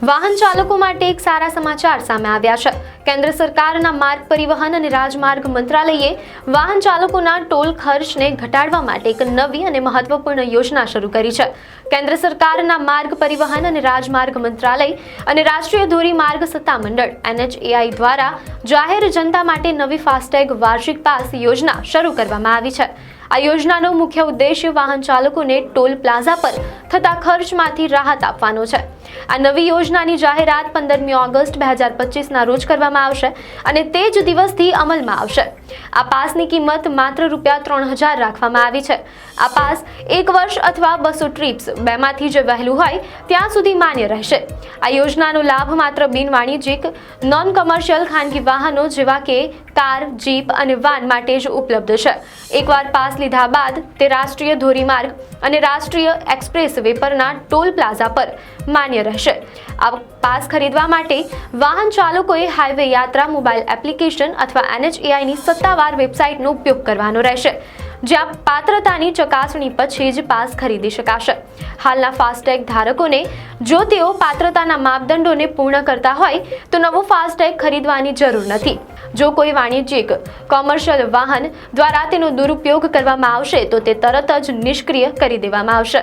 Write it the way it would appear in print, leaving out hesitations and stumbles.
વાહન ચાલકો માટે એક સારા સમાચાર સામે આવ્યા છે। કેન્દ્ર સરકારના માર્ગ પરિવહન અને રાજમાર્ગ મંત્રાલયે વાહન ચાલકોના ટોલ ખર્ચને ઘટાડવા માટે એક નવી અને મહત્વપૂર્ણ યોજના શરૂ કરી છે। કેન્દ્ર સરકારના માર્ગ પરિવહન અને રાજમાર્ગ મંત્રાલય અને રાષ્ટ્રીય ધોરીમાર્ગ સત્તામંડળ NHAI દ્વારા જાહેર જનતા માટે નવી ફાસ્ટેગ વાર્ષિક પાસ યોજના શરૂ કરવામાં આવી છે। આ યોજનાનો મુખ્ય ઉદ્દેશ્ય વાહન ચાલકોને ટોલ પ્લાઝા પર થતા ખર્ચમાંથી રાહત આપવાનો છે। આ નવી યોજનાની જાહેરાત 15મી ઓગસ્ટ 2025ના રોજ કરવામાં આવશે અને તે જ દિવસથી અમલમાં આવશે। આ પાસની કિંમત માત્ર ₹3000 રાખવામાં આવી છે। આ પાસ 1 વર્ષ અથવા 200 ટ્રીપ્સ બેમાંથી જે વહેલું હોય ત્યાં સુધી માન્ય રહેશે। આ યોજનાનો લાભ માત્ર બિનવાણિજ્યિક નોન કમર્શિયલ ખાનગી વાહનો જેવા કે કાર, જીપ અને વાન માટે જ ઉપલબ્ધ છે। એકવાર પાસ લીધા બાદ તે રાષ્ટ્રીય ધોરીમાર્ગ અને રાષ્ટ્રીય એક્સપ્રેસ વે પરના ટોલ પ્લાઝા પર માન્ય રહેશે। આ પાસ ખરીદવા માટે વાહન ચાલકોએ હાઈવે યાત્રા મોબાઈલ એપ્લિકેશન અથવા NHAI ની સત્તાવાર વેબસાઇટનો ઉપયોગ કરવાનો રહેશે, જ્યાં પાત્રતાની ચકાસણી પછી જ પાસ ખરીદી શકાશે। હાલના ફાસ્ટેગ ધારકોને જો તેઓ પાત્રતાના માપદંડોને પૂર્ણ કરતા હોય તો નવો ફાસ્ટેગ ખરીદવાની જરૂર નથી। જો કોઈ વાણિજ્યિક કોમર્શિયલ વાહન દ્વારા તેનો દુરુપયોગ કરવામાં આવશે તો તે તરત જ નિષ્ક્રિય કરી દેવામાં આવશે।